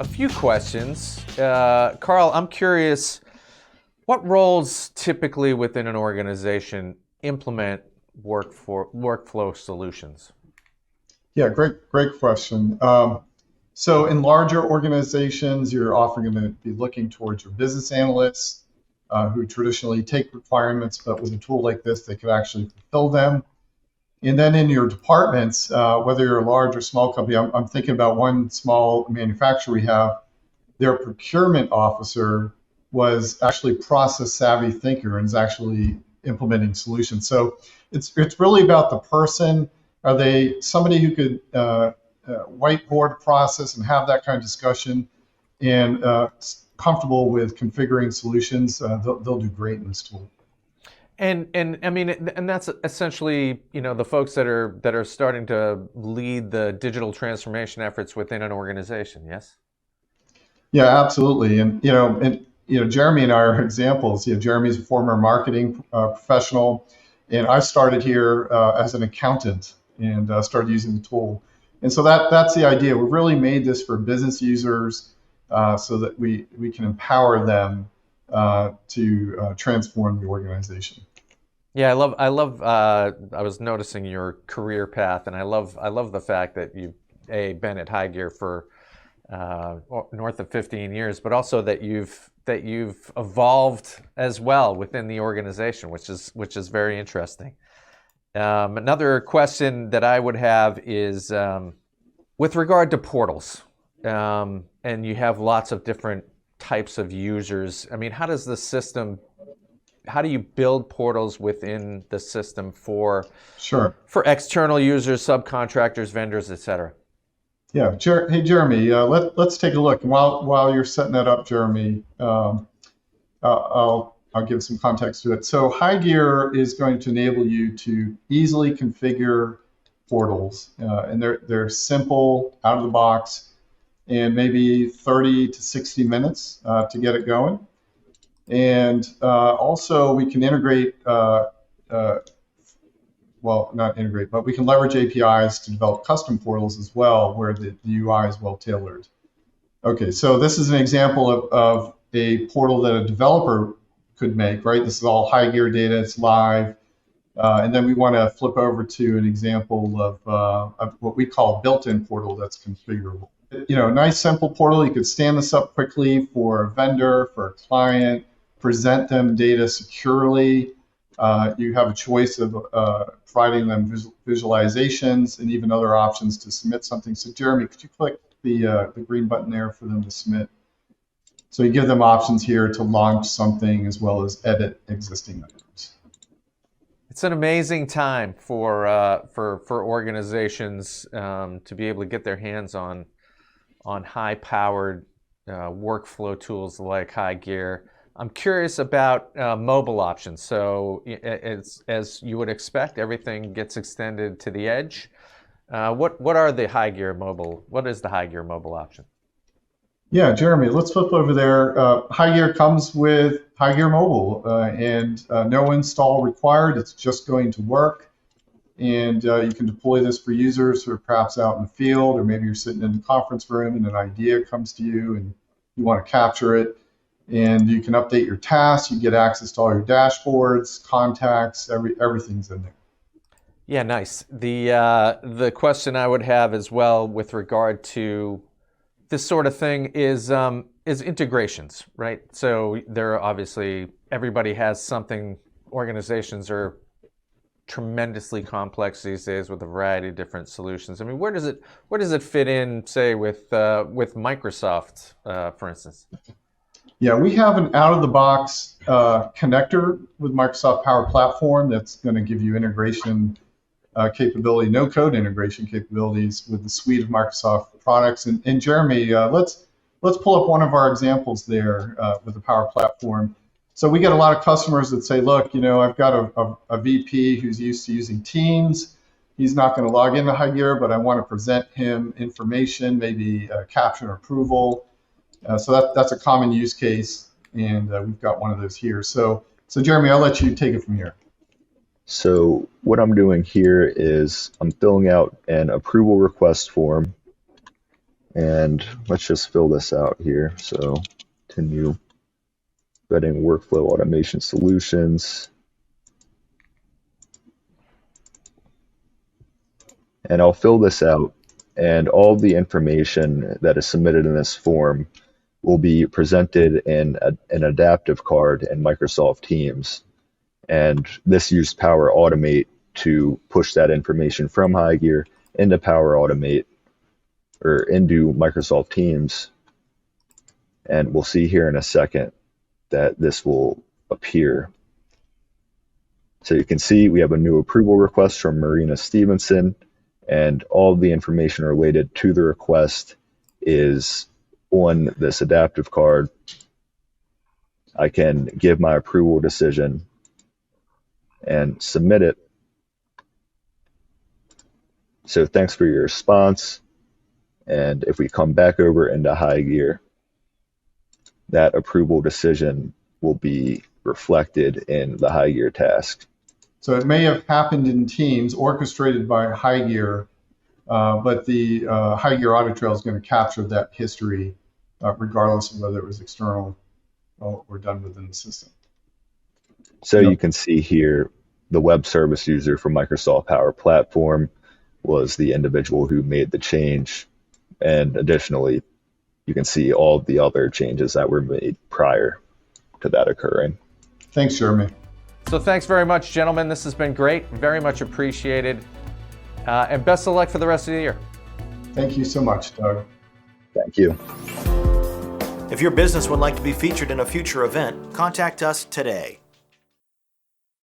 a few questions. Carl, I'm curious, what roles typically within an organization implement workflow solutions? Yeah, great question. So in larger organizations, you're often going to be looking towards your business analysts who traditionally take requirements, but with a tool like this, they could actually fulfill them. And then in your departments, whether you're a large or small company, I'm thinking about one small manufacturer we have, their procurement officer was actually process savvy thinker and is actually implementing solutions. So it's really about the person. Are they somebody who could whiteboard process and have that kind of discussion and comfortable with configuring solutions? They'll do great in this tool. And I mean, and that's essentially, the folks that are starting to lead the digital transformation efforts within an organization. Yes. Yeah, absolutely. And Jeremy and I are examples. Jeremy's a former marketing professional, and I started here as an accountant and started using the tool. And so that's the idea. We've really made this for business users so that we can empower them to transform the organization. Yeah, I love. I was noticing your career path, and I love the fact that you've been at HighGear for north of 15 years, but also that you've evolved as well within the organization, which is very interesting. Another question that I would have is with regard to portals, and you have lots of different types of users. I mean, how do you build portals within the system for Sure. external users, subcontractors, vendors, etc.? Yeah. Hey, Jeremy, let's take a look. And while you're setting that up, Jeremy, I'll give some context to it. So HighGear is going to enable you to easily configure portals, and they're simple, out of the box, and maybe 30 to 60 minutes to get it going. And also we can integrate, well, not integrate, but we can leverage APIs to develop custom portals as well, where the UI is well tailored. Okay, so this is an example of a portal that a developer could make, right? This is all HighGear data, it's live. And then we want to flip over to an example of what we call a built-in portal that's configurable. Nice simple portal. You could stand this up quickly for a vendor, for a client, present them data securely. You have a choice of providing them visualizations and even other options to submit something. So Jeremy, could you click the green button there for them to submit? So you give them options here to launch something as well as edit existing items. It's an amazing time for organizations to be able to get their hands on high-powered workflow tools like HighGear. I'm curious about mobile options. So as you would expect, everything gets extended to the edge. What are the HighGear mobile? What is the HighGear mobile option? Yeah, Jeremy, let's flip over there. HighGear comes with HighGear Mobile and no install required. It's just going to work. And you can deploy this for users who are perhaps out in the field, or maybe you're sitting in the conference room and an idea comes to you and you want to capture it. And you can update your tasks. You get access to all your dashboards, contacts, everything's in there. Yeah, nice. The question I would have as well with regard to this sort of thing is integrations, right? So there are obviously, everybody has something. Organizations are tremendously complex these days with a variety of different solutions. I mean, where does it fit in, say, with Microsoft, for instance? Yeah, we have an out-of-the-box connector with Microsoft Power Platform that's going to give you integration capability, no-code integration capabilities with the suite of Microsoft products. And Jeremy, let's pull up one of our examples there with the Power Platform. So we get a lot of customers that say, look, I've got a VP who's used to using Teams. He's not going to log into HighGear, but I want to present him information, maybe capture and approval. So that's a common use case, and we've got one of those here. So Jeremy, I'll let you take it from here. So what I'm doing here is I'm filling out an approval request form, And let's just fill this out here. So continue vetting workflow automation solutions. And I'll fill this out, and all the information that is submitted in this form will be presented in an adaptive card in Microsoft Teams. And this used Power Automate to push that information from HighGear into Power Automate or into Microsoft Teams. And we'll see here in a second that this will appear. So you can see we have a new approval request from Marina Stevenson, and all the information related to the request is on this adaptive card. I can give my approval decision and submit it. So thanks for your response. And if we come back over into HighGear, that approval decision will be reflected in the HighGear task. So it may have happened in Teams, orchestrated by HighGear, but the HighGear audit trail is going to capture that history, regardless of whether it was external or done within the system. So you can see here, the web service user for Microsoft Power Platform was the individual who made the change. And additionally, you can see all the other changes that were made prior to that occurring. Thanks, Jeremy. So thanks very much, gentlemen. This has been great. Very much appreciated. And best of luck for the rest of the year. Thank you so much, Doug. Thank you. If your business would like to be featured in a future event, contact us today.